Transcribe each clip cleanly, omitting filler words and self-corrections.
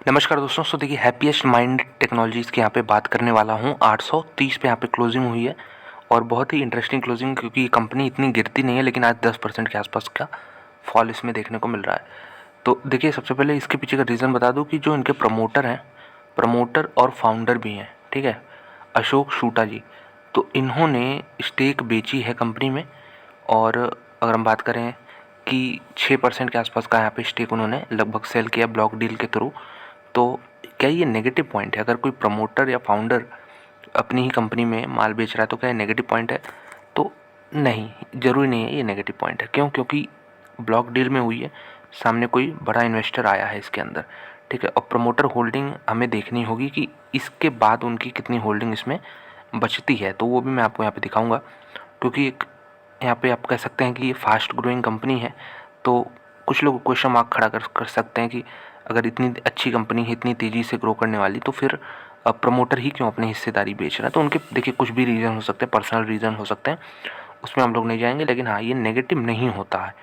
नमस्कार दोस्तों। देखिए, हैप्पीएस्ट माइंड टेक्नोलॉजीज़ की यहाँ पे बात करने वाला हूँ। 830 पे यहाँ पे क्लोजिंग हुई है और बहुत ही इंटरेस्टिंग क्लोजिंग, क्योंकि ये कंपनी इतनी गिरती नहीं है, लेकिन आज 10% के आसपास का फॉल इसमें देखने को मिल रहा है। तो देखिए, सबसे पहले इसके पीछे का रीज़न बता दूँ कि जो इनके प्रमोटर हैं, प्रमोटर और फाउंडर भी हैं, ठीक है, अशोक शूटा जी। तो इन्होंने स्टेक बेची है कंपनी में। और अगर हम बात करें कि 6% के आसपास का यहाँ पे स्टेक उन्होंने लगभग सेल किया ब्लॉक डील के थ्रू। तो क्या ये नेगेटिव पॉइंट है? अगर कोई प्रमोटर या फाउंडर अपनी ही कंपनी में माल बेच रहा है तो क्या ये नेगेटिव पॉइंट है? तो नहीं, ज़रूरी नहीं है ये नेगेटिव पॉइंट है। क्यों? क्योंकि ब्लॉक डील में हुई है, सामने कोई बड़ा इन्वेस्टर आया है इसके अंदर, ठीक है। और प्रमोटर होल्डिंग हमें देखनी होगी कि इसके बाद उनकी कितनी होल्डिंग इसमें बचती है, तो वो भी मैं आपको यहाँ पे दिखाऊंगा। क्योंकि एक यहाँ पे आप कह सकते हैं कि ये फास्ट ग्रोइंग कंपनी है, तो कुछ लोग क्वेश्चन मार्क खड़ा कर सकते हैं कि अगर इतनी अच्छी कंपनी है, इतनी तेज़ी से ग्रो करने वाली, तो फिर प्रमोटर ही क्यों अपनी हिस्सेदारी बेच रहा है? तो उनके देखिए कुछ भी रीज़न हो सकते हैं, पर्सनल रीज़न हो सकते हैं, उसमें हम लोग नहीं जाएंगे। लेकिन हाँ, ये नेगेटिव नहीं होता है,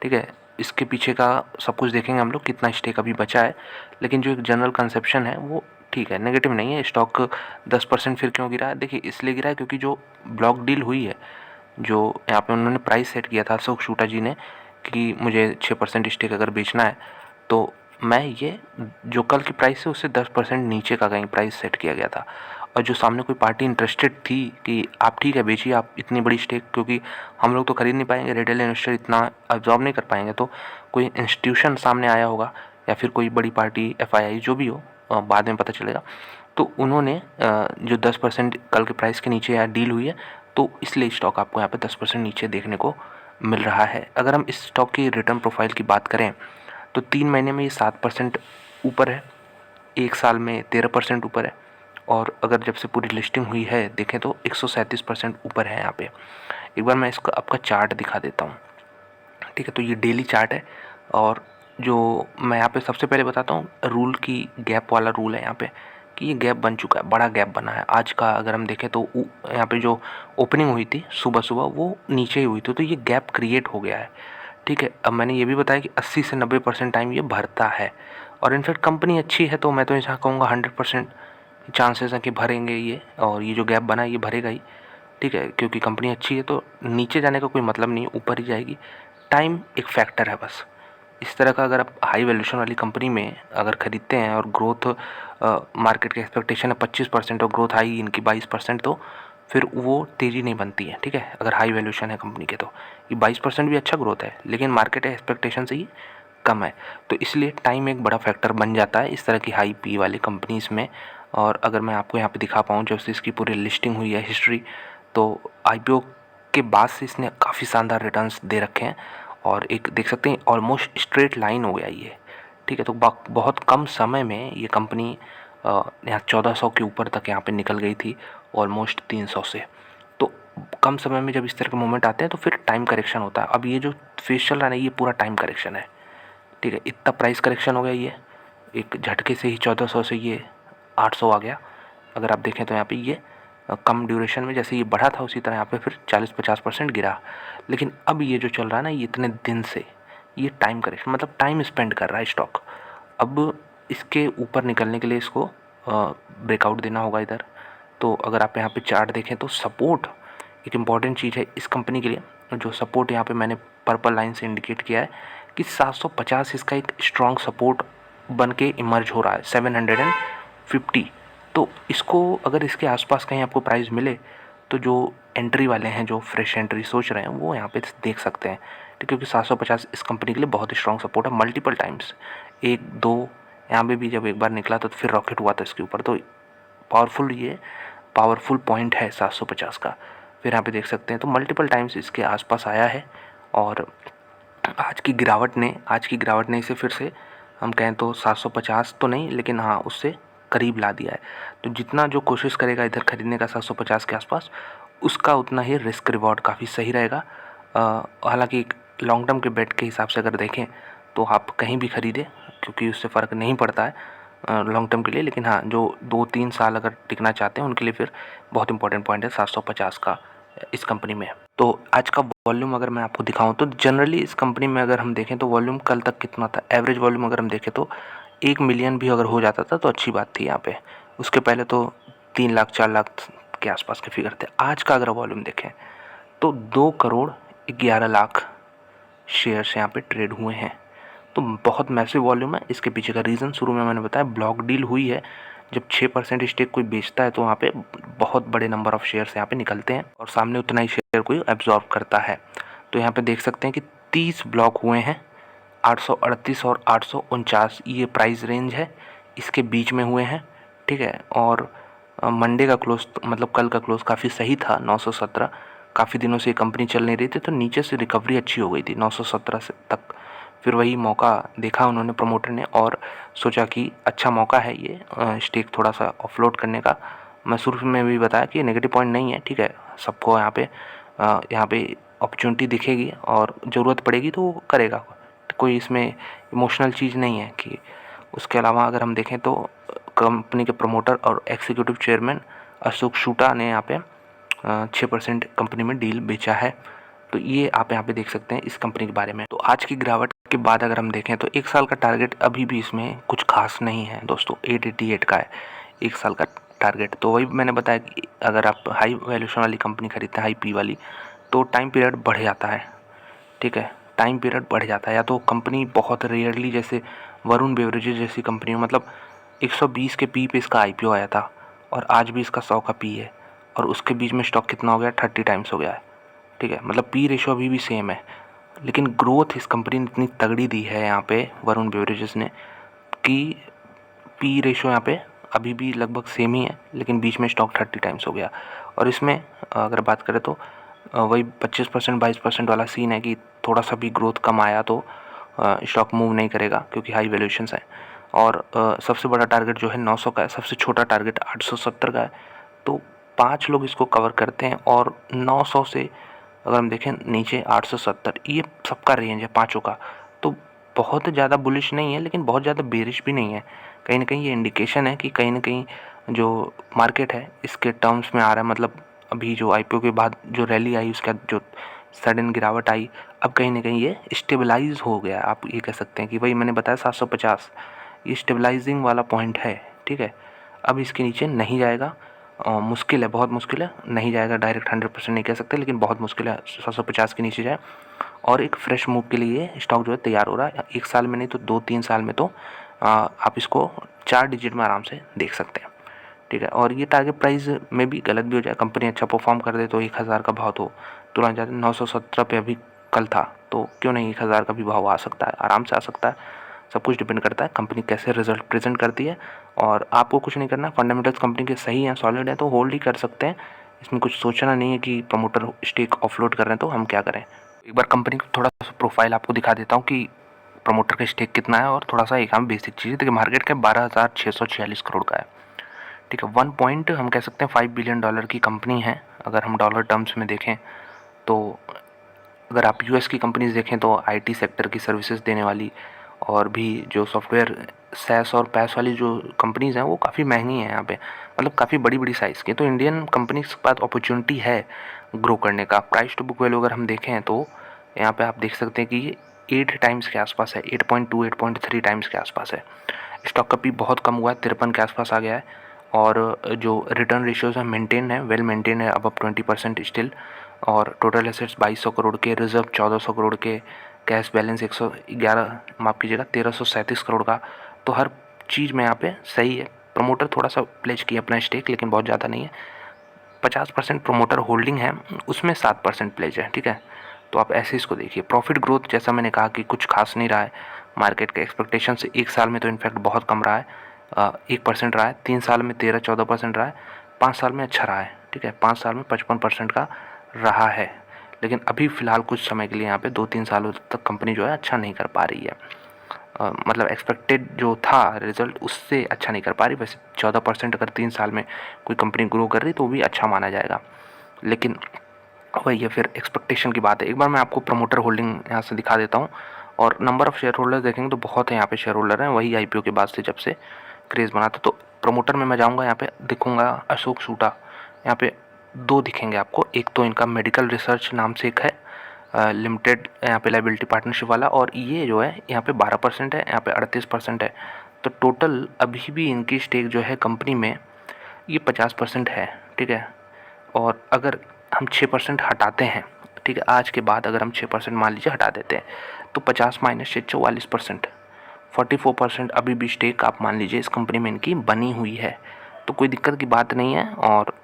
ठीक है। इसके पीछे का सब कुछ देखेंगे हम लोग, कितना स्टेक अभी बचा है। लेकिन जो एक जनरल कंसेप्शन है वो ठीक है, नेगेटिव नहीं है। स्टॉक 10% फिर क्यों गिरा है? देखिए, इसलिए गिरा है क्योंकि जो ब्लॉक डील हुई है, जो यहाँ पे उन्होंने प्राइस सेट किया था अशोक शूटा जी ने कि मुझे 6% स्टेक अगर बेचना है, तो मैं ये जो कल की प्राइस है उससे 10% नीचे का कहीं प्राइस सेट किया गया था। और जो सामने कोई पार्टी इंटरेस्टेड थी कि आप ठीक है बेचिए आप इतनी बड़ी स्टेक, क्योंकि हम लोग तो खरीद नहीं पाएंगे, रिटेल इन्वेस्टर इतना अब्जॉर्ब नहीं कर पाएंगे, तो कोई इंस्टीट्यूशन सामने आया होगा या फिर कोई बड़ी पार्टी एफआईआई जो भी हो, बाद में पता चलेगा। तो उन्होंने जो 10% कल के प्राइस के नीचे यहाँ डील हुई है, तो इसलिए स्टॉक आपको यहाँ पे 10% नीचे देखने को मिल रहा है। अगर हम इस स्टॉक की रिटर्न प्रोफाइल की बात करें तो 3 महीने में ये 7% ऊपर है, 1 साल में 13% ऊपर है, और अगर जब से पूरी लिस्टिंग हुई है देखें तो 137% ऊपर है यहाँ पे। एक बार मैं इसका आपका चार्ट दिखा देता हूँ, ठीक है। तो ये डेली चार्ट है, और जो मैं यहाँ पे सबसे पहले बताता हूँ रूल की, गैप वाला रूल है यहाँ पे कि ये गैप बन चुका है, बड़ा गैप बना है। आज का अगर हम देखें तो यहाँ पे जो ओपनिंग हुई थी सुबह सुबह वो नीचे ही हुई थी, तो ये गैप क्रिएट हो गया है, ठीक है। अब मैंने ये भी बताया कि 80 से 90% टाइम ये भरता है, और इनफैक्ट कंपनी अच्छी है तो मैं तो ऐसा कहूँगा 100% चांसेस हैं कि भरेंगे ये, और ये जो गैप बना है ये भरेगा ही, ठीक है। क्योंकि कंपनी अच्छी है तो नीचे जाने का कोई मतलब नहीं है, ऊपर ही जाएगी। टाइम एक फैक्टर है बस। इस तरह का अगर आप हाई वैल्यूएशन वाली कंपनी में अगर खरीदते हैं और ग्रोथ मार्केट की एक्सपेक्टेशन है 25% और ग्रोथ आई इनकी 22%, तो फिर वो तेज़ी नहीं बनती है, ठीक है। अगर हाई वैल्यूएशन है कंपनी के तो ये 22% भी अच्छा ग्रोथ है, लेकिन मार्केट एक्सपेक्टेशन से ही कम है। तो इसलिए टाइम एक बड़ा फैक्टर बन जाता है इस तरह की हाई पी वाली कंपनीज़ में। और अगर मैं आपको यहाँ पे दिखा पाऊँ, जब से इसकी पूरी लिस्टिंग हुई है हिस्ट्री, तो आईपीओ के बाद से इसने काफ़ी शानदार रिटर्न्स दे रखे हैं, और एक देख सकते हैं ऑलमोस्ट स्ट्रेट लाइन हो गया ये, ठीक है। तो बहुत कम समय में ये कंपनी यहाँ 1400 के ऊपर तक यहाँ पे निकल गई थी, ऑलमोस्ट 300 से। तो कम समय में जब इस तरह के मोमेंट आते हैं तो फिर टाइम करेक्शन होता है। अब ये जो फेस चल रहा है ना, ये पूरा टाइम करेक्शन है, ठीक है। इतना प्राइस करेक्शन हो गया, ये एक झटके से ही 1400 से ये 800 आ गया। अगर आप देखें तो यहाँ पे ये कम ड्यूरेशन में जैसे ये बढ़ा था उसी तरह यहाँ पे फिर 40-50% गिरा। लेकिन अब ये जो चल रहा है ना, ये इतने दिन से ये टाइम करेक्शन मतलब टाइम स्पेंड कर रहा है स्टॉक। अब इसके ऊपर निकलने के लिए इसको ब्रेकआउट देना होगा इधर। तो अगर आप यहाँ पे चार्ट देखें तो सपोर्ट एक इम्पॉर्टेंट चीज़ है इस कंपनी के लिए। जो सपोर्ट यहाँ पे मैंने पर्पल लाइन से इंडिकेट किया है कि 750 इसका एक स्ट्रॉन्ग सपोर्ट बन के इमर्ज हो रहा है, 750। तो इसको अगर इसके आसपास कहीं आपको प्राइस मिले तो जो एंट्री वाले हैं, जो फ्रेश एंट्री सोच रहे हैं, वो यहाँ पे देख सकते हैं, ठीक। क्योंकि 750 इस कंपनी के लिए बहुत स्ट्रॉन्ग सपोर्ट है मल्टीपल टाइम्स। एक दो यहाँ पे भी जब एक बार निकला तो फिर रॉकेट हुआ था इसके ऊपर। तो ये पावरफुल पॉइंट है 750 का। फिर यहाँ पे देख सकते हैं तो मल्टीपल टाइम्स इसके आसपास आया है, और आज की गिरावट ने इसे फिर से हम कहें तो 750 तो नहीं, लेकिन हाँ उससे करीब ला दिया है। तो जितना जो कोशिश करेगा इधर खरीदने का 750 के आसपास, उसका उतना ही रिस्क रिवॉर्ड काफ़ी सही रहेगा। हालांकि लॉन्ग टर्म के बेट के हिसाब से अगर देखें तो आप कहीं भी खरीदें, क्योंकि उससे फ़र्क नहीं पड़ता है लॉन्ग टर्म के लिए। लेकिन हाँ, जो 2-3 साल अगर टिकना चाहते हैं उनके लिए फिर बहुत इंपॉर्टेंट पॉइंट है 750 का इस कंपनी में। तो आज का वॉल्यूम अगर मैं आपको दिखाऊं तो जनरली इस कंपनी में अगर हम देखें तो वॉल्यूम कल तक कितना था, एवरेज वॉल्यूम अगर हम देखें तो 1 मिलियन भी अगर हो जाता था तो अच्छी बात थी यहाँ पे। उसके पहले तो 3 लाख 4 लाख के आसपास के फिगर थे। आज का अगर वॉल्यूम देखें तो 2 करोड़ 11 लाख शेयर्स यहाँ पे ट्रेड हुए हैं। तो बहुत मैसिव वॉल्यूम है। इसके पीछे का रीज़न शुरू में मैंने बताया, ब्लॉक डील हुई है। जब 6% स्टेक कोई बेचता है तो वहाँ पे बहुत बड़े नंबर ऑफ़ शेयर्स यहाँ पे निकलते हैं और सामने उतना ही शेयर कोई एब्जॉर्ब करता है। तो यहाँ पे देख सकते हैं कि 30 ब्लॉक हुए हैं, 838 और 849 ये प्राइस रेंज है, इसके बीच में हुए हैं, ठीक है। और मंडे का क्लोज मतलब कल का क्लोज काफ़ी सही था, 917। काफ़ी दिनों से ये कंपनी चल नहीं रही थी तो नीचे से रिकवरी अच्छी हो गई थी 917 से तक। फिर वही मौका देखा उन्होंने प्रमोटर ने और सोचा कि अच्छा मौका है ये स्टेक थोड़ा सा ऑफलोड करने का। मैं शुरू में भी बताया कि नेगेटिव पॉइंट नहीं है, ठीक है। सबको यहाँ पे अपॉर्चुनिटी दिखेगी और ज़रूरत पड़ेगी तो वो करेगा, कोई इसमें इमोशनल चीज़ नहीं है कि। उसके अलावा अगर हम देखें तो कंपनी के प्रमोटर और एग्जीक्यूटिव चेयरमैन अशोक शूटा ने यहाँ पे 6% कंपनी में डील बेचा है। तो ये आप यहाँ पे देख सकते हैं इस कंपनी के बारे में। तो आज की गिरावट के बाद अगर हम देखें तो 1 साल का टारगेट अभी भी इसमें कुछ खास नहीं है दोस्तों, 888 का है 1 साल का टारगेट। तो वही मैंने बताया कि अगर आप हाई वैल्यूएशन वाली कंपनी खरीदते हैं, हाई पी वाली, तो टाइम पीरियड बढ़ जाता है, ठीक है। टाइम पीरियड बढ़ जाता है या तो कंपनी बहुत रेयरली, जैसे वरुण बेवरेजेस जैसी कंपनी, मतलब 120 के पी पे इसका आईपीओ आया था और आज भी इसका 100 का पी है और उसके बीच में स्टॉक कितना हो गया, 30 टाइम्स हो गया है, ठीक है। मतलब पी रेशो अभी भी सेम है, लेकिन ग्रोथ इस कंपनी ने इतनी तगड़ी दी है यहाँ पे वरुण बेवरेजेस ने कि पी रेशो यहाँ पे अभी भी लगभग सेम ही है, लेकिन बीच में स्टॉक 30 टाइम्स हो गया। और इसमें अगर बात करें तो वही 25% 22% वाला सीन है कि थोड़ा सा भी ग्रोथ कम आया तो स्टॉक मूव नहीं करेगा क्योंकि हाई वैल्यूएशंस है। और सबसे बड़ा टारगेट जो है 900 का है, सबसे छोटा टारगेट 870 का है। तो 5 लोग इसको कवर करते हैं और 900 से अगर हम देखें नीचे 870, ये सबका रेंज है पाँचों का। तो बहुत ज़्यादा बुलिश नहीं है लेकिन बहुत ज़्यादा बेरिश भी नहीं है। कहीं ना कहीं ये इंडिकेशन है कि कहीं ना कहीं जो मार्केट है इसके टर्म्स में आ रहा है। मतलब अभी जो आईपीओ के बाद जो रैली आई, उसका जो सडन गिरावट आई, अब कहीं ना कहीं ये स्टेबलाइज हो गया। आप ये कह सकते हैं कि वही मैंने बताया 750 ये स्टेबलाइजिंग वाला पॉइंट है, ठीक है। अब इसके नीचे नहीं जाएगा, मुश्किल है, बहुत मुश्किल है, नहीं जाएगा डायरेक्ट 100% नहीं कह सकते, लेकिन बहुत मुश्किल है 750 के नीचे जाए। और एक फ्रेश मूव के लिए स्टॉक जो है तैयार हो रहा है। 1 साल में नहीं तो 2-3 साल में तो आप इसको 4 डिजिट में आराम से देख सकते हैं, ठीक है। और ये टारगेट प्राइस में भी गलत भी हो जाए, कंपनी अच्छा परफॉर्म कर दे तो 1000 का भाव तो तुरंत जाते 917 पे अभी कल था, तो क्यों नहीं 1000 का भी भाव आ सकता है, आराम से आ सकता है। सब कुछ डिपेंड करता है कंपनी कैसे रिजल्ट प्रेजेंट करती है। और आपको कुछ नहीं करना, फंडामेंटल्स कंपनी के सही हैं, सॉलिड हैं तो होल्ड ही कर सकते हैं। इसमें कुछ सोचना नहीं है कि प्रमोटर स्टेक ऑफलोड कर रहे हैं तो हम क्या करें। एक बार कंपनी का थोड़ा सा प्रोफाइल आपको दिखा देता हूँ कि प्रमोटर का स्टेक कितना है और थोड़ा सा एक हम बेसिक चीज़। देखिए मार्केट कैप 12,646 करोड़ का है, ठीक है। 1 पॉइंट हम कह सकते हैं $5 बिलियन की कंपनी है अगर हम डॉलर टर्म्स में देखें तो। अगर आप यूएस की कंपनीज देखें तो आईटी सेक्टर की सर्विसेज देने वाली और भी जो सॉफ्टवेयर सैस और पैस वाली जो कंपनीज़ हैं वो काफ़ी महंगी हैं यहाँ पे, मतलब काफ़ी बड़ी बड़ी साइज़ की। तो इंडियन कंपनीज के पास अपॉर्चुनिटी है ग्रो करने का। प्राइस टू बुक वैल्यू अगर हम देखें तो यहाँ पे आप देख सकते हैं कि ये 8 टाइम्स के आसपास है, 8.2 8.3 टाइम्स के आसपास है। स्टॉक का पी बहुत कम हुआ है, 53 के आसपास आ गया है। और जो रिटर्न रेशियोज़ हैं मेंटेन है, वेल मेंटेन है, अब 20% स्टिल। और टोटल एसेट्स 2200 करोड़ के, रिजर्व 1400 करोड़ के, कैश बैलेंस 111 माफ़ कीजिएगा 1337 करोड़ का। तो हर चीज़ में यहाँ पे सही है। प्रमोटर थोड़ा सा प्लेज किया अपना स्टेक, लेकिन बहुत ज़्यादा नहीं है। 50% प्रमोटर होल्डिंग है, उसमें 7% प्लेज है, ठीक है। तो आप ऐसे इसको देखिए। प्रॉफिट ग्रोथ जैसा मैंने कहा कि कुछ खास नहीं रहा है मार्केट के एक्सपेक्टेशन से। 1 साल में तो इनफैक्ट बहुत कम रहा है, 1% रहा है। 3 साल में 13-14% रहा है। 5 साल में अच्छा रहा है, ठीक है। 5 साल में 55% का रहा है। लेकिन अभी फ़िलहाल कुछ समय के लिए यहाँ पे 2-3 सालों तक कंपनी जो है अच्छा नहीं कर पा रही है। मतलब एक्सपेक्टेड जो था रिजल्ट उससे अच्छा नहीं कर पा रही। वैसे 14% अगर 3 साल में कोई कंपनी ग्रो कर रही तो वो भी अच्छा माना जाएगा, लेकिन वही है फिर एक्सपेक्टेशन की बात है। एक बार मैं आपको प्रमोटर होल्डिंग यहाँ से दिखा देता हूँ। और नंबर ऑफ़ शेयर होल्डर देखेंगे तो बहुत है यहाँ पे शेयर होल्डर हैं, वही आईपीओ के बाद से जब से क्रेज़ बना था। तो प्रमोटर में मैं जाऊँगा, यहाँ पे दिखूँगा अशोक शूटा, यहाँ पे 2 दिखेंगे आपको। एक तो इनका मेडिकल रिसर्च नाम से एक है लिमिटेड यहाँ पे लाइबिलिटी पार्टनरशिप वाला, और ये जो है यहाँ पे 12% है, यहाँ पे 38% है। तो टोटल अभी भी इनकी स्टेक जो है कंपनी में ये 50% है, ठीक है। और अगर हम 6% हटाते हैं, ठीक है, आज के बाद अगर हम 6% मान लीजिए हटा देते हैं, तो 50 माइनस 6 44%, 44% अभी भी स्टेक आप मान लीजिए इस कंपनी में इनकी बनी हुई है। तो कोई दिक्कत की बात नहीं है। और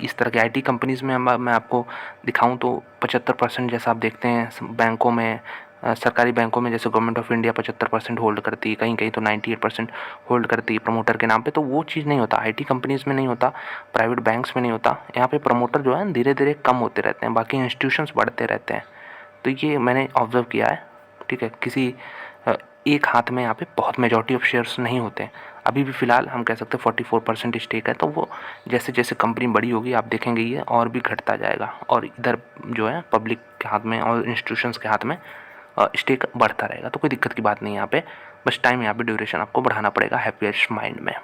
इस तरह के आईटी कंपनीज़ में मैं आपको दिखाऊं तो 75% जैसा आप देखते हैं बैंकों में, सरकारी बैंकों में, जैसे गवर्नमेंट ऑफ इंडिया 75% होल्ड करती है, कहीं कहीं तो 98% होल्ड करती है प्रमोटर के नाम पे। तो वो चीज़ नहीं होता, आईटी कंपनीज़ में नहीं होता, प्राइवेट बैंक्स में नहीं होता। यहाँ पे प्रमोटर जो है धीरे धीरे कम होते रहते हैं, बाकी इंस्टीट्यूशंस बढ़ते रहते हैं। तो ये मैंने ऑब्जर्व किया है, ठीक है। किसी एक हाथ में यहाँ पे बहुत मेजॉरिटी ऑफ शेयर्स नहीं होते हैं। अभी भी फ़िलहाल हम कह सकते हैं 44% स्टेक है। तो वो जैसे जैसे कंपनी बड़ी होगी आप देखेंगे ये और भी घटता जाएगा, और इधर जो है पब्लिक के हाथ में और इंस्टीट्यूशंस के हाथ में स्टेक बढ़ता रहेगा। तो कोई दिक्कत की बात नहीं है यहाँ पे, बस टाइम यहाँ पे ड्यूरेशन आपको बढ़ाना पड़ेगा हैप्पीएस्ट माइंड में।